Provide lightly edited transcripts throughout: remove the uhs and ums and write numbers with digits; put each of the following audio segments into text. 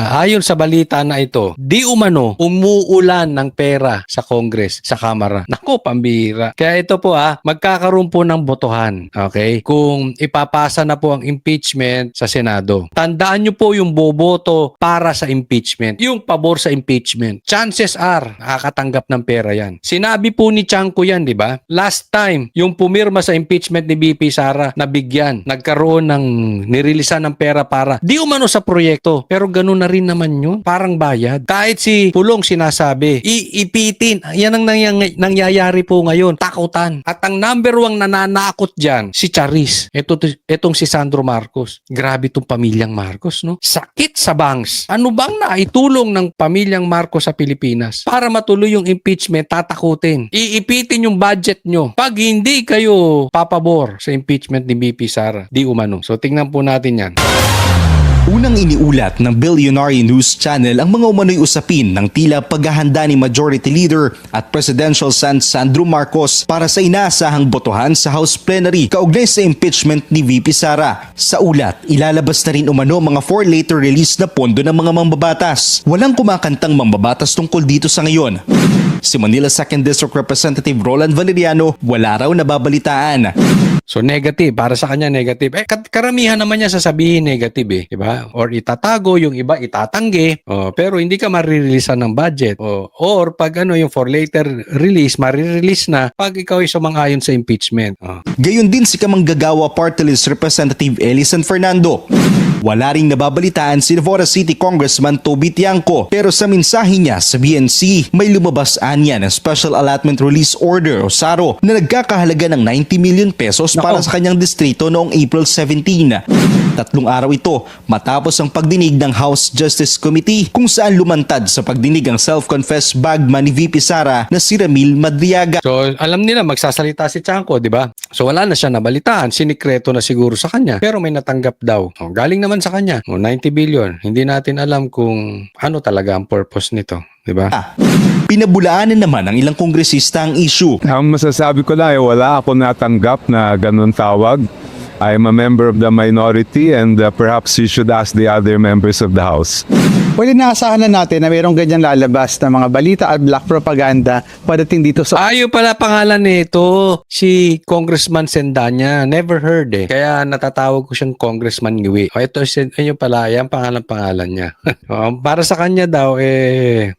Ayon sa balita na ito, di umano umuulan ng pera sa Congress, sa Kamara. Naku, pambira. Kaya ito po magkakaroon po ng botohan. Okay? Kung ipapasa na po ang impeachment sa Senado. Tandaan nyo po yung boboto para sa impeachment. Yung pabor sa impeachment. Chances are, nakakatanggap ng pera yan. Sinabi po ni Chanco yan, di ba? Last time, yung pumirma sa impeachment ni BP Sara, nabigyan. Nagkaroon ng nirilisan ng pera para di umano sa proyekto. Pero ganun na rin naman yun. Parang bayad. Kahit si Pulong sinasabi, iipitin. Yan ang nangyayari po ngayon. Takutan. At ang number 1 nananakot dyan, si Charis. Itong si Sandro Marcos. Grabe itong pamilyang Marcos, no? Sakit sa bangs. Ano bang naitulong ng pamilyang Marcos sa Pilipinas? Para matuloy yung impeachment, tatakutin. Iipitin yung budget nyo. Pag hindi kayo papabor sa impeachment ni BP Sara, di umano. So tingnan po natin yan. Unang iniulat ng Billionaire News Channel ang mga umano'y usapin ng tila paghahanda ni Majority Leader at Presidential son Sandro Marcos para sa inaasahang botohan sa House Plenary kaugnay sa impeachment ni VP Sara. Sa ulat, ilalabas na rin umano mga for later release na pondo ng mga mambabatas. Walang kumakantang mambabatas tungkol dito sa ngayon. Si Manila 2nd District Representative Roland Valeriano wala raw nababalitaan. So negative, para sa kanya negative. Karamihan naman niya sasabihin negative, di ba? Or itatago, yung iba itatanggi. Pero hindi ka marireleasean ng budget. Or pag yung for later release, marirelease na pag ikaw ay sumang-ayon sa impeachment. Gayon din si Kamanggagawa Party List Representative Elisan Fernando. Wala ring nababalitaan si Novora City Congressman Toby Tiangco, pero sa mensahe niya sa BNC, may lumabas anya ng Special Allotment Release Order o SARO na nagkakahalaga ng 90 million pesos para sa kanyang distrito noong April 17. 3 araw ito matapos ang pagdinig ng House Justice Committee kung saan lumantad sa pagdinig ang self-confessed bagman ni VP Sara na si Ramil Madriaga. So alam nila magsasalita si Tiangco, di ba? So wala na siya nabalitaan, sinikreto na siguro sa kanya, pero may natanggap daw. Galing naman sa kanya, 90 billion. Hindi natin alam kung ano talaga ang purpose nito, di ba? Pinabulaanan naman ng ilang kongresista ang issue. Ang masasabi ko lang ay wala ako natanggap na ganun tawag. I am a member of the minority and perhaps you should ask the other members of the House. Pwede naasahan na natin na mayroong ganyan lalabas na mga balita at black propaganda padating dito sa... Ayaw pala pangalan nito, si Congressman Sendanya. Never heard Kaya natatawag ko siyang Congressman Ngiwi. Ito, ayun pala, yan pangalan niya. Para sa kanya daw,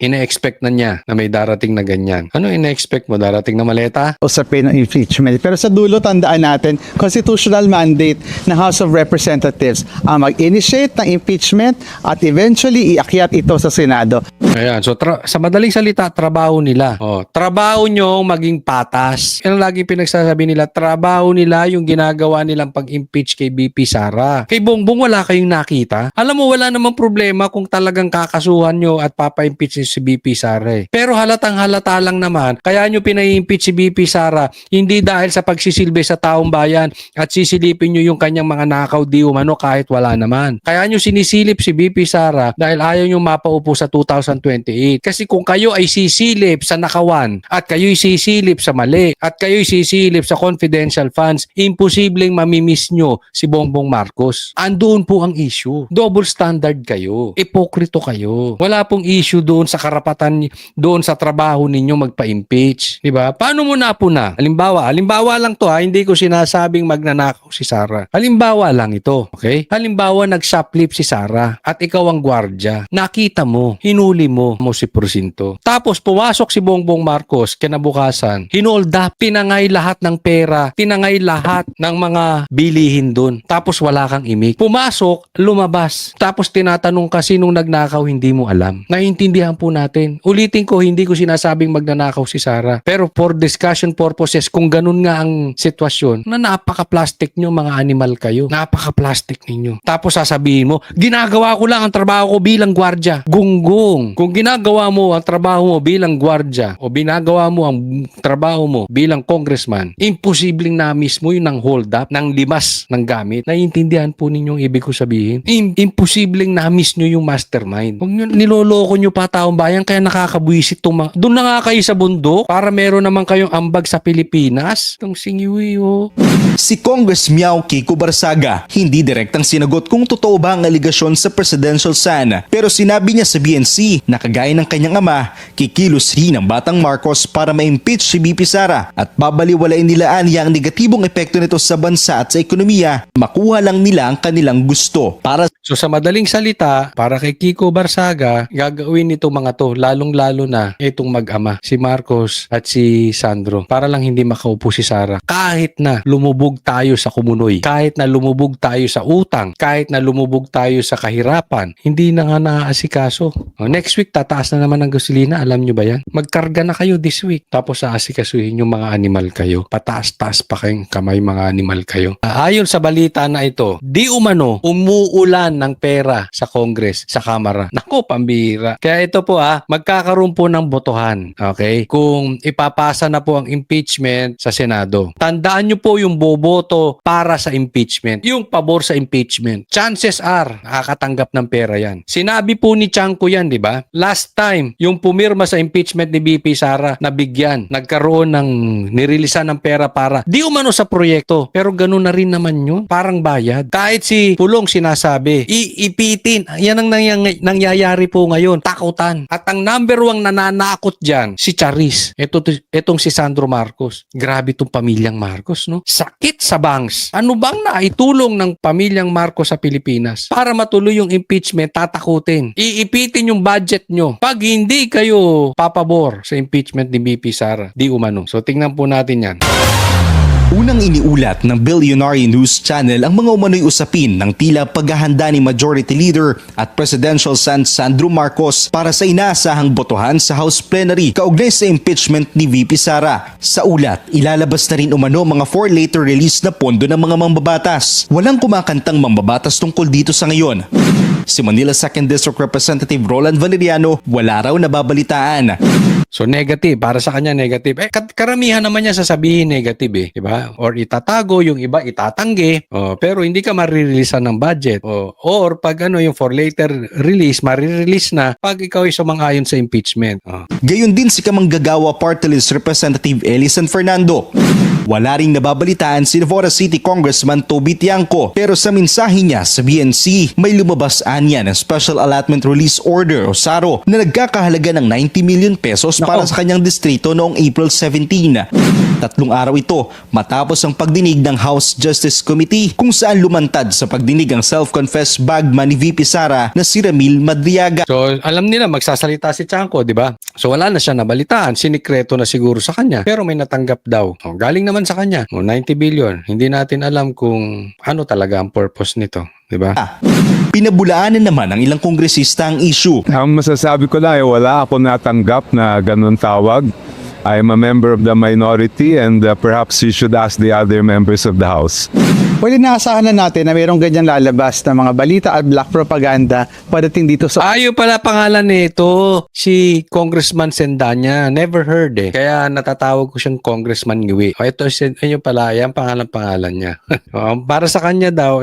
ina-expect na niya na may darating na ganyan. Ano ina-expect mo? Darating na maleta? usapin ng impeachment. Pero sa dulo, tandaan natin, constitutional mandate ng House of Representatives ang mag-initiate ng impeachment at eventually iakyat ito sa Senado. Ayan, so sa madaling salita, trabaho nila. Trabaho nyo maging patas. Yan ang lagi pinagsasabi nila, trabaho nila yung ginagawa nilang pag-impeach kay BP Sara. Kay Bongbong wala kayong nakita. Alam mo, wala namang problema kung talagang kakasuhan nyo at papa-impeach nyo si BP Sara. Pero halatang halata lang naman, kaya nyo pinai-impeach si BP Sara, hindi dahil sa pagsisilbi sa taong bayan at sisilipin nyo yung kanyang mga nakaw di umano kahit wala naman. Kaya nyo sinisilip si BP Sara dahil ayaw nyo mapaupo sa 2028. Kasi kung kayo ay sisilip sa nakawan at kayo'y sisilip sa mali at kayo'y sisilip sa confidential funds, imposibleng mamimiss nyo si Bongbong Marcos. Andoon po ang issue. Double standard kayo. Ipokrito kayo. Wala pong issue doon sa karapatan, doon sa trabaho ninyo magpa-impeach. Diba? Paano mo napuna? Halimbawa lang to hindi ko sinasabing magnanakaw si Sara. Halimbawa lang ito. Okay? Halimbawa nag-shoplift si Sara at ikaw ang gwardya. Nakita mo, hinuli mo si Porcinto. Tapos pumasok si Bongbong Marcos kinabukasan, hinold up, tinangay lahat ng pera, tinangay lahat ng mga bilihin doon. Tapos wala kang imik. Pumasok, lumabas. Tapos tinatanong ka sinong nagnakaw, hindi mo alam. Naiintindihan po natin. Ulitin ko, hindi ko sinasabing magnanakaw si Sara. Pero for discussion purposes, kung ganun nga ang sitwasyon, na napaka-plastic nyo, mga animal kayo. Napaka-plastic ninyo. Tapos sasabihin mo, ginagawa ko lang ang trabaho ko bilang gwardya. Gunggong. Kung ginagawa mo ang trabaho mo bilang gwardya o binagawa mo ang trabaho mo bilang congressman, imposibleng na-miss mo yung ng hold up, ng limas ng gamit. Naiintindihan po ninyong ibig ko sabihin? Imposibleng na-miss nyo yung mastermind. Huwag nyo, niloloko nyo pa taong bayan kaya nakakabuisit itong mga... Doon na nga kayo sa bundok para meron naman kayong ambag sa Pilipinas. Itong singiwi, oh. Si Congress Miao Kiko Barsaga hindi direktang sinagot kung totoo ba ang aligasyon sa presidential son, pero sinabi niya sa BNC na kagaya ng kanyang ama, kikilos rin ang batang Marcos para ma-impeach si BP Sara at babaliwalain nila ang negatibong epekto nito sa bansa at sa ekonomiya, makuha lang nila ang kanilang gusto. So sa madaling salita, para kay Kiko Barsaga, gagawin nito mga to, lalong-lalo na itong mag-ama, si Marcos at si Sandro, para lang hindi makaupo si Sara. Kahit na lumubog tayo sa kumunoy, kahit na lumubog tayo sa utang, kahit na lumubog tayo sa kahirapan, hindi na nga naaasikaso. Next week, tataas na naman ang gasolina, alam nyo ba yan? Magkarga na kayo this week, tapos aasikasuhin yung mga animal kayo. Pataas-taas pa kayong kamay mga animal kayo. Ayon sa balita na ito, di umano, umuulan ng pera sa Congress, sa Kamara. Nako, pambira. Kaya ito po magkakaroon po ng botohan. Okay? Kung ipapasa na po ang impeachment sa Senado. Tandaan nyo po yung boboto para sa impeachment. Yung pabor sa impeachment. Chances are, nakakatanggap ng pera yan. Sinabi po ni Chanco yan, di ba? Last time, yung pumirma sa impeachment ni BP Sara, nabigyan. Nagkaroon ng nirilisan ng pera para di umano sa proyekto. Pero ganun na rin naman yun. Parang bayad. Kahit si Pulong sinasabi, iipitin. Yan ang nangyayari po ngayon. Takutan. At ang number 1 nananakot dyan, si Charis. Itong si Sandro Marcos. Grabe itong pamilyang Marcos, no? Sakit sa bangs. Ano bang naitulong ng pamilyang Marcos sa Pilipinas? Para matuloy yung impeachment, tatakutin. Iipitin yung budget nyo. Pag hindi kayo papabor sa impeachment ni BP Sara, di umano. So tingnan po natin yan. Unang iniulat ng Billionaire News Channel ang mga umano'y usapin ng tila paghahanda ni Majority Leader at Presidential son Sandro Marcos para sa inaasahang botohan sa House Plenary kaugnay sa impeachment ni VP Sara. Sa ulat, ilalabas na rin umano mga for later release na pondo ng mga mambabatas. Walang kumakantang mambabatas tungkol dito sa ngayon. Si Manila 2nd District Representative Roland Valeriano wala raw nababalitaan. So negative, para sa kanya negative. Karamihan naman niya sasabihin negative, di ba? Or itatago, yung iba itatanggi. Pero hindi ka marireleasean ng budget. Or pag yung for later release, marirelease na pag ikaw ay sumang-ayon sa impeachment. Gayon din si Kamanggagawa Party List Representative Eli San Fernando. Wala ring nababalitaan si Novora City Congressman Toby Tiangco, pero sa mensahe niya sa BNC, may lumabas anya ng Special Allotment Release Order o SARO na nagkakahalaga ng 90 million pesos para sa kanyang distrito noong April 17. 3 araw ito matapos ang pagdinig ng House Justice Committee kung saan lumantad sa pagdinig ang self-confessed bagman ni VP Sara na si Ramil Madriaga. So alam nila magsasalita si Tiangco, di ba? So wala na siya nabalitaan, sinikreto na siguro sa kanya, pero may natanggap daw. Galing naman sa kanya, 90 billion. Hindi natin alam kung ano talaga ang purpose nito, di ba? Pinabulaanan naman ng ilang kongresista ang issue. Ang masasabi ko lang ay wala ako natanggap na ganun tawag. I'm a member of the minority and perhaps you should ask the other members of the House. Well, inaasahan na natin na mayroong ganyan lalabas na mga balita at black propaganda padating dito sa... Ayo pala pangalan nito, si Congressman Sendanya. Never heard Kaya natatawag ko siyang Congressman Ngiwi. Ito pala, yan pangalan niya. Para sa kanya daw,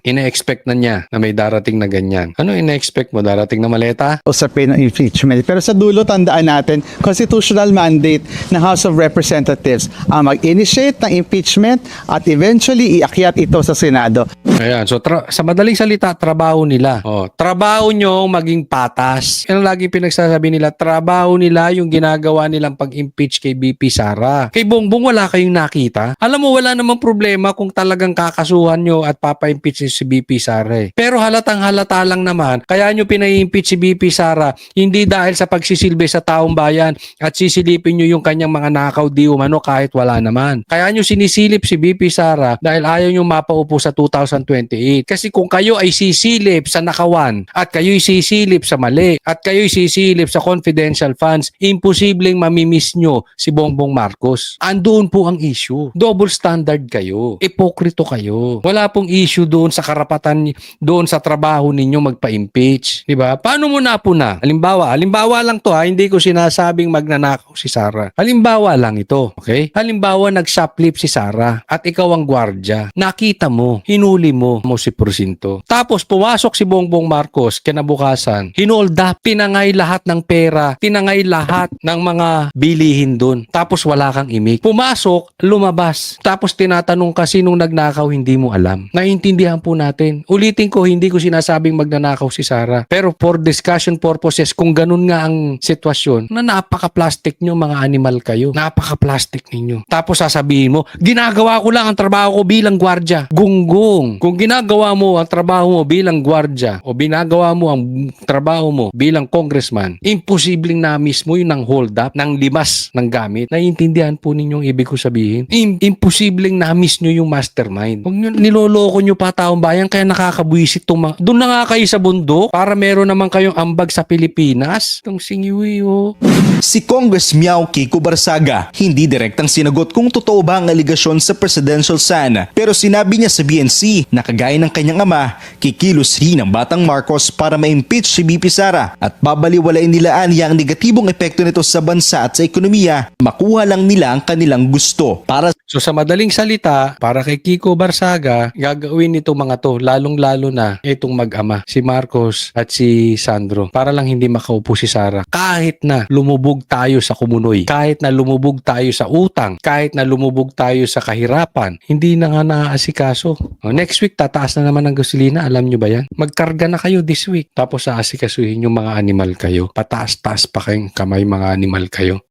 ina-expect na niya na may darating na ganyan. Ano ina-expect mo? Darating na maleta? usapin ng impeachment. Pero sa dulo, tandaan natin, constitutional mandate ng House of Representatives ang mag-initiate ng impeachment at eventually iakyat ito sa Senado. Ayan, so sa madaling salita, trabaho nila. Trabaho nyo maging patas. Yan ang lagi pinagsasabi nila, trabaho nila yung ginagawa nilang pag-impeach kay BP Sara. Kay Bongbong wala kayong nakita. Alam mo, wala namang problema kung talagang kakasuhan nyo at papa-impeach si BP Sara. Pero halatang halata lang naman, kaya nyo pinai-impeach si BP Sara, hindi dahil sa pagsisilbi sa taong bayan at sisilipin nyo yung kanyang mga nakaw di umano kahit wala naman. Kaya nyo sinisilip si BP Sara dahil ayaw ayaw nyo mapaupo sa 2028. Kasi kung kayo ay sisilip sa nakawan at kayo ay sisilip sa mali at kayo ay sisilip sa confidential funds, imposibleng mamimiss nyo si Bongbong Marcos. Andoon po ang issue. Double standard kayo. Ipokrito kayo. Wala pong issue doon sa karapatan, doon sa trabaho ninyo magpa-impeach. Diba? Paano mo na po na? Halimbawa lang to ha, hindi ko sinasabing magnanakaw si Sara. Halimbawa lang ito. Okay? Halimbawa nag-shoplift si Sara at ikaw ang gwardya. Nakita mo, hinuli mo si Porcinto. Tapos pumasok si Bongbong Marcos kinabukasan, hinold up, tinangay lahat ng pera, tinangay lahat ng mga bilihin doon. Tapos wala kang imik. Pumasok, lumabas. Tapos tinatanong ka sinong nagnakaw, hindi mo alam. Naiintindihan po natin. Ulitin ko, hindi ko sinasabing magnanakaw si Sara. Pero for discussion purposes, kung ganun nga ang sitwasyon, na napaka-plastic nyo mga animal kayo. Napaka-plastic ninyo. Tapos sasabihin mo, ginagawa ko lang ang trabaho ko bilang gwardya. Gunggong. Kung ginagawa mo ang trabaho mo bilang gwardya o binagawa mo ang trabaho mo bilang congressman, imposibleng na-miss mo yung ng hold up, ng limas ng gamit. Naiintindihan po ninyong ibig ko sabihin? Imposibleng na-miss nyo yung mastermind. Kung niloloko nyo pa taong bayan, kaya nakakabwisit itong mga... Doon na nga kayo sa bundok para meron naman kayong ambag sa Pilipinas. Itong singiwi, oh. Si Congress Miao Kiko Barsaga hindi direktang sinagot kung totoo ba ang aligasyon sa presidential son, pero sinabi niya sa BNC na kagaya ng kanyang ama, kikilos rin ang batang Marcos para ma-impeach si BP Sara at babaliwalain nila ang negatibong epekto nito sa bansa at sa ekonomiya, makuha lang nila ang kanilang gusto. So sa madaling salita, para kay Kiko Barsaga, gagawin nito mga to, lalong-lalo na itong mag-ama, si Marcos at si Sandro, para lang hindi makaupo si Sara. Kahit na lumubog tayo sa kumunoy, kahit na lumubog tayo sa utang, kahit na lumubog tayo sa kahirapan, hindi na nga naaasikaso. Next week, tataas na naman ang gasolina, alam nyo ba yan? Magkarga na kayo this week, tapos aasikasuhin yung mga animal kayo. Pataas-taas pa kayong kamay mga animal kayo.